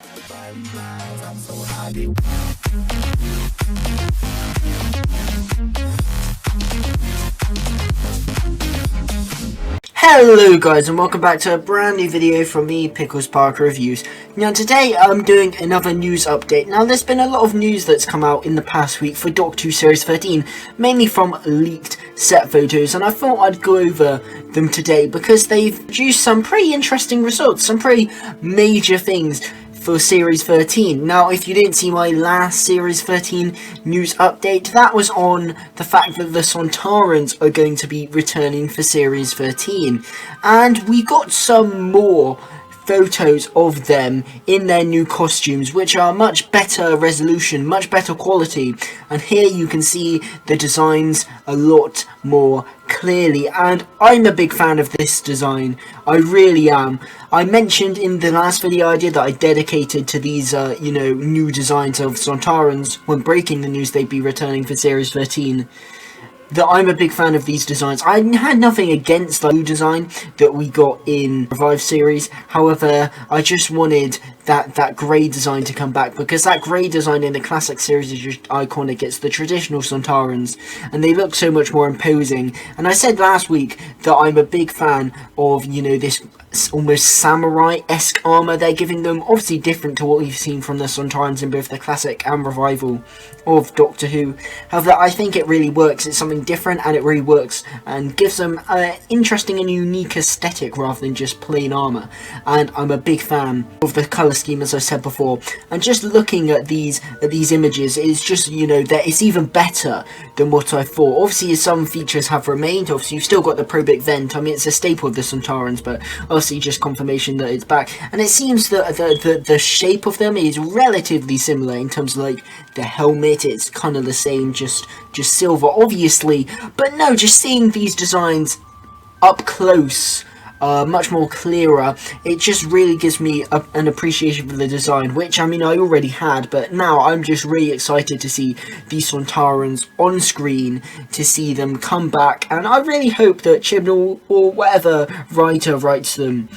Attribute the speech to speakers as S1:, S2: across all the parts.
S1: Hello guys, and welcome back to a brand new video from me, Pickles Park Reviews. Now today I'm doing another news update. Now there's been a lot of news that's come out in the past week for Doctor Who Series 13, mainly from leaked set photos, and I thought I'd go over them today because they've produced some pretty interesting results, some pretty major things for Series 13. Now, if you didn't see my last Series 13 news update, that was on the fact that the Sontarans are going to be returning for Series 13. And we got some more photos of them in their new costumes, which are much better resolution, much better quality, and here you can see the designs a lot more clearly, and I'm a big fan of this design. I really am. I mentioned in the last video I did that I dedicated to these new designs of Sontarans when breaking the news they'd be returning for Series 13. That I'm a big fan of these designs. I had nothing against the blue design that we got in Revive series. However, I just wanted that grey design to come back, because that grey design in the classic series is just iconic. It's the traditional Sontarans, and they look so much more imposing. And I said last week that I'm a big fan of, this almost samurai-esque armour they're giving them. Obviously different to what we've seen from the Sontarans in both the classic and revival of Doctor Who. However, I think it really works. It's something different, and it really works and gives them an interesting and unique aesthetic rather than just plain armour. And I'm a big fan of the colour scheme, as I said before. And just looking at these images, it's just, that it's even better than what I thought. Obviously, some features have remained. Obviously, you've still got the probic vent. I mean, it's a staple of the Sontarans, but obviously just confirmation that it's back. And it seems that the shape of them is relatively similar in terms of, like, the helmet. It's kind of the same, just silver, obviously. But no, just seeing these designs up close, much more clearer, it just really gives me an appreciation for the design, which, I mean, I already had, but now I'm just really excited to see these Sontarans on screen, to see them come back, and I really hope that Chibnall, or whatever writer writes them,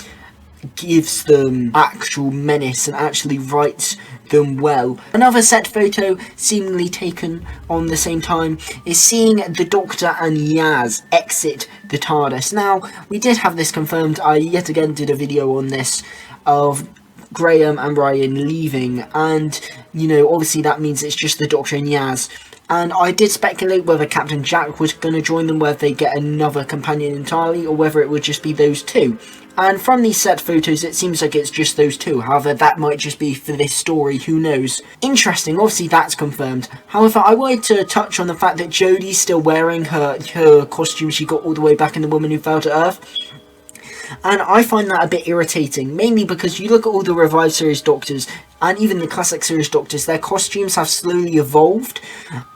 S1: gives them actual menace and actually writes them well. Another set photo seemingly taken on the same time is seeing the Doctor and Yaz exit the TARDIS. Now, we did have this confirmed. I yet again did a video on this of Graham and Ryan leaving, and obviously that means it's just the Doctor and Yaz. And I did speculate whether Captain Jack was going to join them, whether they get another companion entirely, or whether it would just be those two. And from these set photos, it seems like it's just those two. However, that might just be for this story, who knows. Interesting, obviously that's confirmed. However, I wanted to touch on the fact that Jodie's still wearing her costume she got all the way back in The Woman Who Fell to Earth. And I find that a bit irritating, mainly because you look at all the Revive series Doctors, and even the classic series Doctors, their costumes have slowly evolved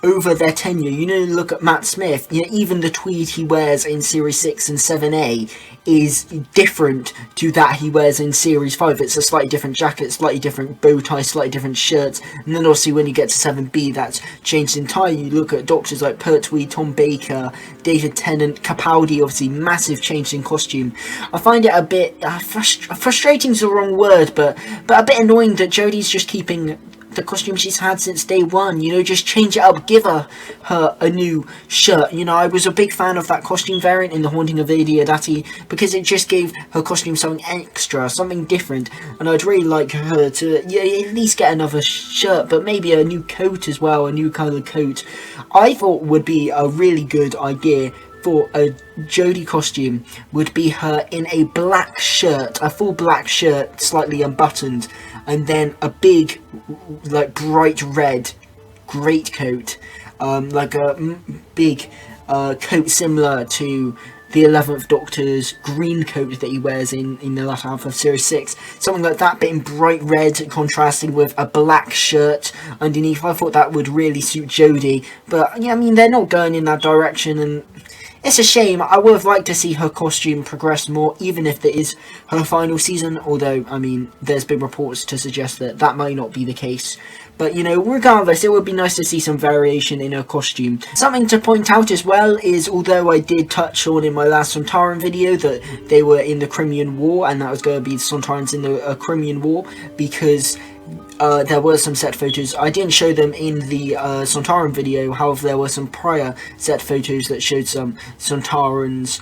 S1: over their tenure. Look at Matt Smith, even the tweed he wears in Series 6 and 7A is different to that he wears in Series 5. It's a slightly different jacket, slightly different bow tie, slightly different shirts, and then obviously when you get to 7B, that's changed entirely. You look at Doctors like Pertwee, Tom Baker, David Tennant, Capaldi, obviously massive change in costume. I find it a bit frustrating is the wrong word, but a bit annoying that Jodie's just keeping the costume she's had since day one. Just change it up, give her a new shirt. I was a big fan of that costume variant in The Haunting of Lady Adati, because it just gave her costume something extra, something different, and I'd really like her to at least get another shirt, but maybe a new coat as well, a new coloured coat. I thought would be a really good idea for a Jodie costume would be her in a black shirt, a full black shirt, slightly unbuttoned, and then a big, like, bright red greatcoat, like a big coat similar to the 11th Doctor's green coat that he wears in the latter half of Series 6. Something like that, but in bright red, contrasting with a black shirt underneath. I thought that would really suit Jodie, but yeah, I mean, they're not going in that direction, and it's a shame. I would have liked to see her costume progress more, even if it is her final season, although, I mean, there's been reports to suggest that that might not be the case. But, regardless, it would be nice to see some variation in her costume. Something to point out as well is, although I did touch on in my last Sontaran video that they were in the Crimean War, and that was going to be the Sontarans in the Crimean War, because there were some set photos. I didn't show them in the Sontaran video, however there were some prior set photos that showed some Sontarans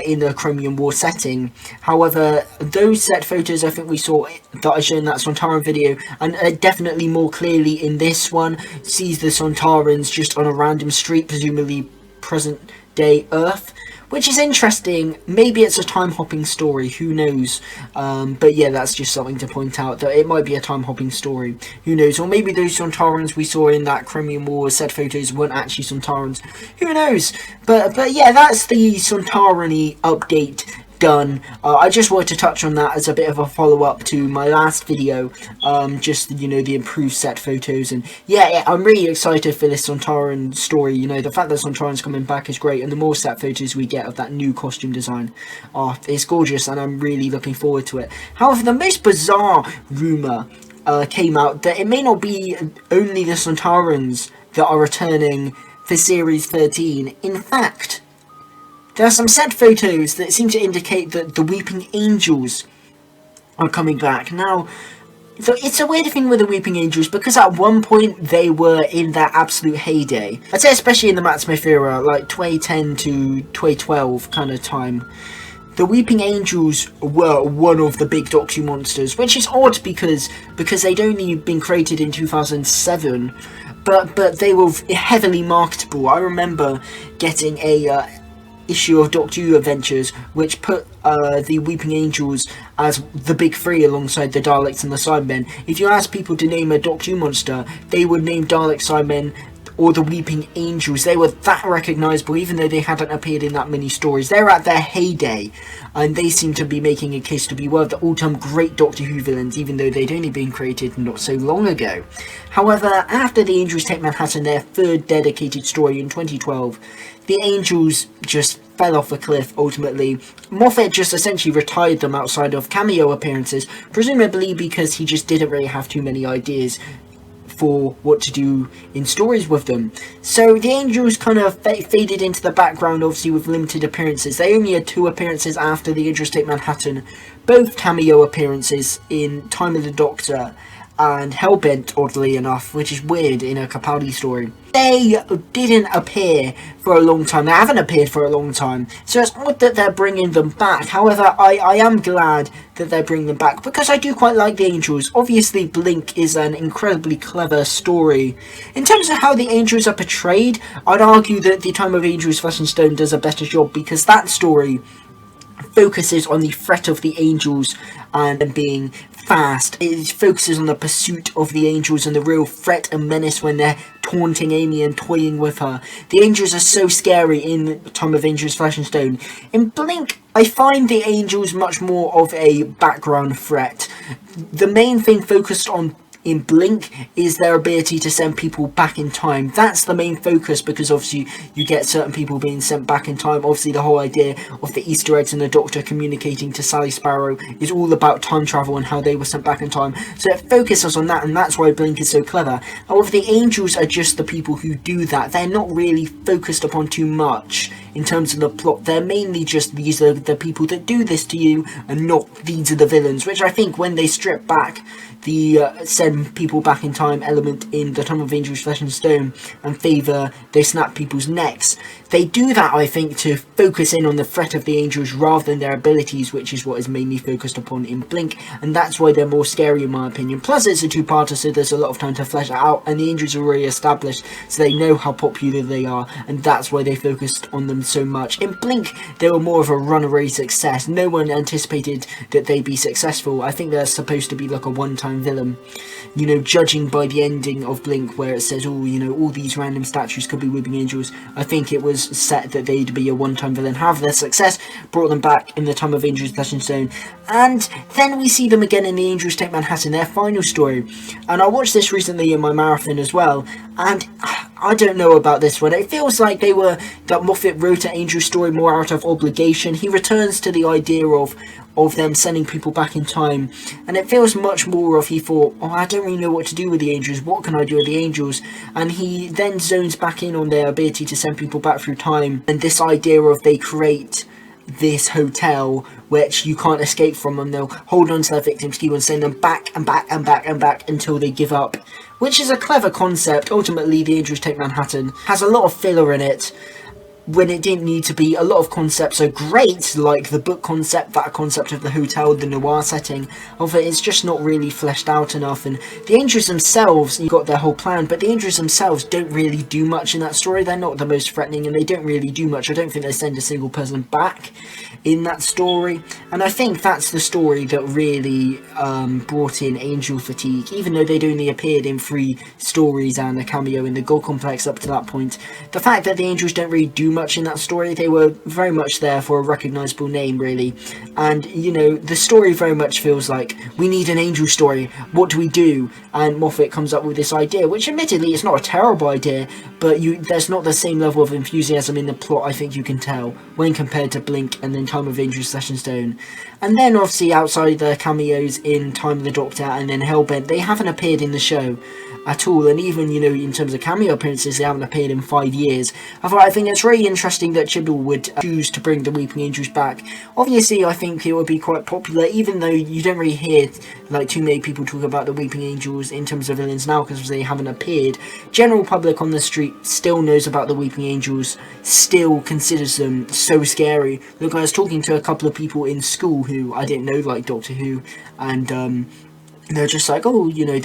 S1: in the Crimean War setting. However, those set photos I think we saw that I showed in that Sontaran video, and definitely more clearly in this one, sees the Sontarans just on a random street, presumably present day Earth, which is interesting. Maybe it's a time-hopping story, who knows, but yeah, that's just something to point out, that it might be a time-hopping story, who knows, or maybe those Sontarans we saw in that Crimean War set photos weren't actually Sontarans, who knows, but yeah, that's the Sontaran-y update done. I just wanted to touch on that as a bit of a follow-up to my last video, just, you know, the improved set photos, and yeah, I'm really excited for this Sontaran story. You know, the fact that Sontaran's coming back is great, and the more set photos we get of that new costume design, it's gorgeous, and I'm really looking forward to it. However, the most bizarre rumour came out that it may not be only the Sontarans that are returning for Series 13. In fact, there are some set photos that seem to indicate that the Weeping Angels are coming back. Now, it's a weird thing with the Weeping Angels, because at one point they were in their absolute heyday. I'd say especially in the Matt Smith era, like 2010 to 2012 kind of time. The Weeping Angels were one of the big Doctor monsters, which is odd because they'd only been created in 2007, but they were heavily marketable. I remember getting a issue of Doctor Who Adventures, which put the Weeping Angels as the big three alongside the Daleks and the Cybermen. If you ask people to name a Doctor Who monster, they would name Dalek, Cybermen, or the Weeping Angels. They were that recognisable, even though they hadn't appeared in that many stories. They were at their heyday, and they seem to be making a case to be one of the all-time great Doctor Who villains, even though they'd only been created not so long ago. However, after the Angels Take Manhattan, their third dedicated story in 2012, the Angels just fell off a cliff, ultimately. Moffat just essentially retired them outside of cameo appearances, presumably because he just didn't really have too many ideas for what to do in stories with them. So the Angels kind of faded into the background, obviously with limited appearances. They only had 2 appearances after the Angels Take Manhattan, both cameo appearances in Time of the Doctor and Hellbent, oddly enough, which is weird in a Capaldi story. They didn't appear for a long time. They haven't appeared for a long time. So it's odd that they're bringing them back. However, I am glad that they're bringing them back, because I do quite like the Angels. Obviously, Blink is an incredibly clever story. In terms of how the Angels are portrayed, I'd argue that The Time of Angels Flesh and Stone does a better job, because that story focuses on the threat of the Angels and them being fast. It focuses on the pursuit of the Angels and the real threat and menace when they're taunting Amy and toying with her. The Angels are so scary in Time of Angels Flesh and Stone. In Blink, I find the Angels much more of a background threat. The main thing focused on in Blink is their ability to send people back in time. That's the main focus, because obviously you get certain people being sent back in time. Obviously the whole idea of the Easter eggs and the Doctor communicating to Sally Sparrow is all about time travel and how they were sent back in time. So it focuses on that, and that's why Blink is so clever. However, the Angels are just the people who do that. They're not really focused upon too much in terms of the plot. They're mainly just, these are the people that do this to you, and not these are the villains, which I think when they strip back the send people back in time element in The Time of Angels Flesh and Stone and favour they snap people's necks, they do that, I think, to focus in on the threat of the Angels rather than their abilities, which is what is mainly focused upon in Blink, and that's why they're more scary in my opinion. Plus it's a 2-parter, so there's a lot of time to flesh it out, and the Angels are already established, so they know how popular they are, and that's why they focused on them so much. In Blink, they were more of a runaway success. No one anticipated that they'd be successful. I think they're supposed to be like a one-time villain, you know, judging by the ending of Blink where it says, oh, you know, all these random statues could be Weeping Angels. I think it was set that they'd be a one-time villain. However, their success brought them back in The Time of Angels Flesh and Stone, and then we see them again in the Angels Take Manhattan, their final story. And I watched this recently in my marathon as well, and I don't know about this one. It feels like that Moffat wrote an Angel story more out of obligation. He returns to the idea of them sending people back in time, and it feels much more of he thought, oh, I don't really know what to do with the Angels, what can I do with the Angels? And he then zones back in on their ability to send people back through time, and this idea of they create this hotel which you can't escape from, and they'll hold on to their victims, keep on sending them back and back and back and back until they give up, which is a clever concept. Ultimately, The Angels Take Manhattan has a lot of filler in it when it didn't need to be. A lot of concepts are great, like the book concept, that concept of the hotel, the noir setting of it is just not really fleshed out enough. And the Angels themselves, you got their whole plan, but the Angels themselves don't really do much in that story. They're not the most threatening, and they don't really do much. I don't think they send a single person back in that story, and I think that's the story that really brought in Angel fatigue, even though they'd only appeared in 3 stories and a cameo in the God Complex up to that point. The fact that the Angels don't really do much in that story, they were very much there for a recognisable name, really, and you know, the story very much feels like, we need an Angel story, what do we do? And Moffat comes up with this idea, which admittedly is not a terrible idea, but there's not the same level of enthusiasm in the plot, I think you can tell, when compared to Blink and then Time of Angel/Stone. And then obviously outside the cameos in Time of the Doctor and then Hellbent, they haven't appeared in the show at all, and even, you know, in terms of cameo appearances, they haven't appeared in 5 years. I think it's really interesting that Chibnall would choose to bring the Weeping Angels back. Obviously, I think it would be quite popular, even though you don't really hear like too many people talk about the Weeping Angels in terms of villains now because they haven't appeared. General public on the street still knows about the Weeping Angels, still considers them so scary. Look, I was talking to a couple of people in school who I didn't know like Doctor Who, and they're just like, oh, you know,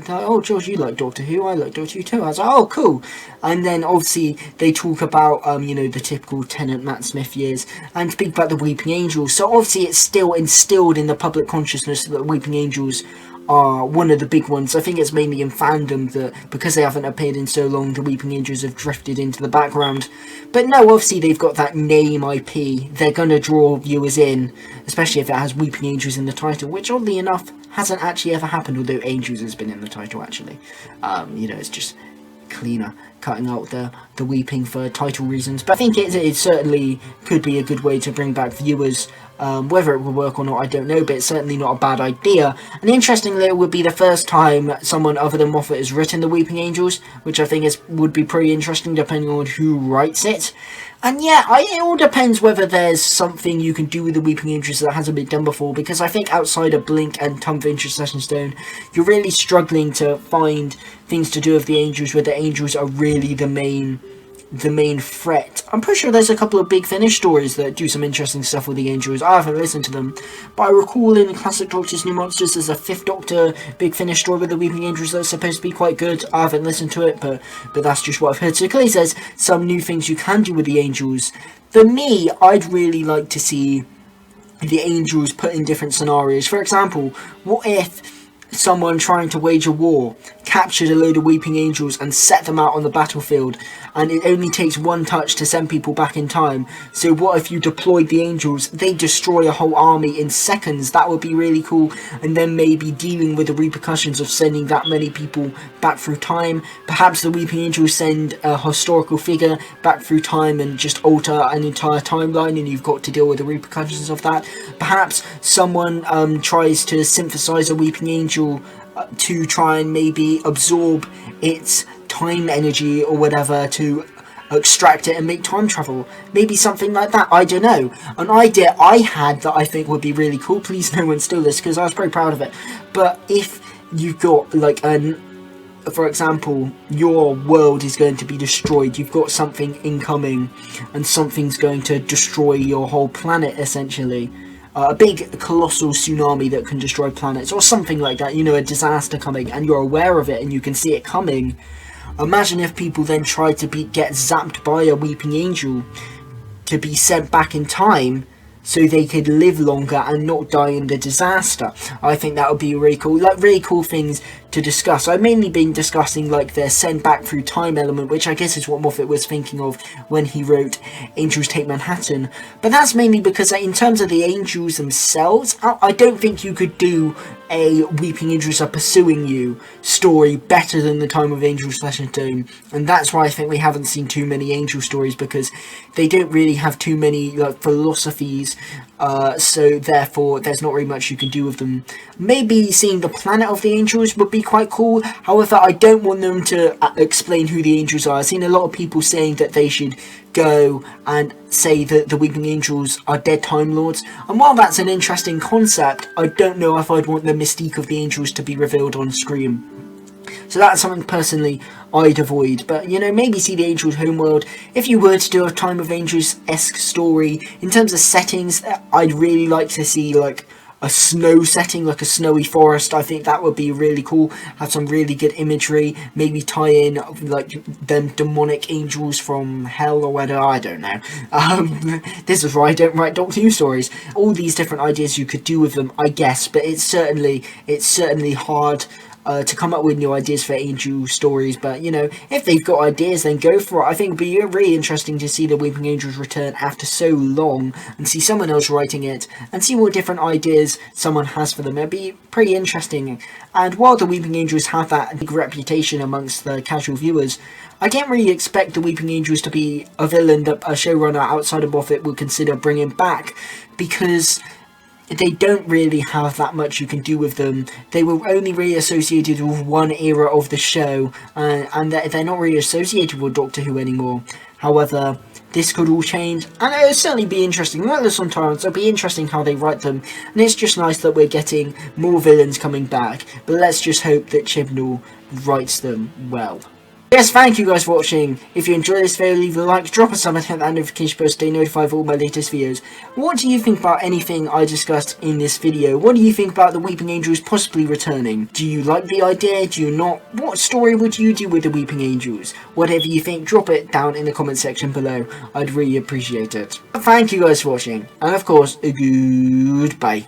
S1: oh, George, you like Doctor Who, I like Doctor Who too. I was like, oh, cool. And then, obviously, they talk about, you know, the typical Tennant, Matt Smith years, and speak about the Weeping Angels. So, obviously, it's still instilled in the public consciousness that the Weeping Angels are one of the big ones. I think it's mainly in fandom that, because they haven't appeared in so long, the Weeping Angels have drifted into the background. But no, obviously they've got that name IP, they're going to draw viewers in, especially if it has Weeping Angels in the title, which oddly enough hasn't actually ever happened, although Angels has been in the title actually. You know, it's just cleaner cutting out the weeping for title reasons, but I think it certainly could be a good way to bring back viewers. Whether it will work or not, I don't know, but it's certainly not a bad idea. And interestingly, it would be the first time someone other than Moffat has written the Weeping Angels, which I think would be pretty interesting depending on who writes it. And yeah, it all depends whether there's something you can do with the Weeping Angels that hasn't been done before, because I think outside of Blink and Time of Angel/Stone, you're really struggling to find things to do with the Angels where the Angels are really the main threat. I'm pretty sure there's a couple of Big Finish stories that do some interesting stuff with the Angels. I haven't listened to them, but I recall in Classic Doctor's New Monsters there's a 5th Doctor Big Finish story with the Weeping Angels that's supposed to be quite good. I haven't listened to it, but that's just what I've heard. So clearly there's some new things you can do with the Angels. For me, I'd really like to see the Angels put in different scenarios. For example, what if someone trying to wage a war captured a load of Weeping Angels and set them out on the battlefield, and it only takes one touch to send people back in time? So what if you deployed the Angels, they destroy a whole army in seconds? That would be really cool. And then maybe dealing with the repercussions of sending that many people back through time. Perhaps the Weeping Angels send a historical figure back through time and just alter an entire timeline, and you've got to deal with the repercussions of that. Perhaps someone tries to synthesize a Weeping Angel to try and maybe absorb its time energy or whatever to extract it and make time travel. Maybe something like that, I don't know. An idea I had that I think would be really cool, please no one steal this because I was pretty proud of it, but if you've got like for example, your world is going to be destroyed, you've got something incoming and something's going to destroy your whole planet essentially. A big colossal tsunami that can destroy planets or something like that, you know, a disaster coming, and you're aware of it and you can see it coming. Imagine if people then tried to get zapped by a Weeping Angel to be sent back in time so they could live longer and not die in the disaster. I think that would be really cool, like really cool things to discuss. I've mainly been discussing like their send back through time element, which I guess is what Moffat was thinking of when he wrote Angels Take Manhattan, but that's mainly because in terms of the Angels themselves, I don't think you could do a Weeping Angels are pursuing you story better than the Time of Angel/Stone, and that's why I think we haven't seen too many Angel stories, because they don't really have too many like philosophies, so therefore there's not really much you can do with them. Maybe seeing the planet of the Angels would be quite cool, however I don't want them to explain who the Angels are. I've seen a lot of people saying that they should go and say that the Weeping Angels are dead Time Lords. And while that's an interesting concept, I don't know if I'd want the mystique of the Angels to be revealed on screen. So that's something personally I'd avoid. But, you know, maybe see the Angels' homeworld. If you were to do a Time of Angels-esque story, in terms of settings, I'd really like to see, like, a snow setting, like a snowy forest. I think that would be really cool. Have some really good imagery. Maybe tie in, like, them demonic angels from hell or whatever. I don't know. This is why I don't write Doctor Who stories. All these different ideas you could do with them, I guess. But it's certainly hard to come up with new ideas for angel stories. But, you know, if they've got ideas, then go for it. I think it'd be really interesting to see the Weeping Angels return after so long and see someone else writing it and see what different ideas someone has for them. It'd be pretty interesting. And while the Weeping Angels have that big reputation amongst the casual viewers, I can't really expect the Weeping Angels to be a villain that a showrunner outside of Moffat would consider bringing back, because they don't really have that much you can do with them. They were only really associated with one era of the show, and they're not really associated with Doctor Who anymore. However, this could all change, and it'll certainly be interesting. Like the Sontarans, it'll be interesting how they write them, and it's just nice that we're getting more villains coming back, but let's just hope that Chibnall writes them well. Yes, thank you guys for watching. If you enjoyed this video, leave a like, drop a sub, and hit that notification bell to stay notified of all my latest videos. What do you think about anything I discussed in this video? What do you think about the Weeping Angels possibly returning? Do you like the idea? Do you not? What story would you do with the Weeping Angels? Whatever you think, drop it down in the comment section below. I'd really appreciate it. Thank you guys for watching, and of course, goodbye.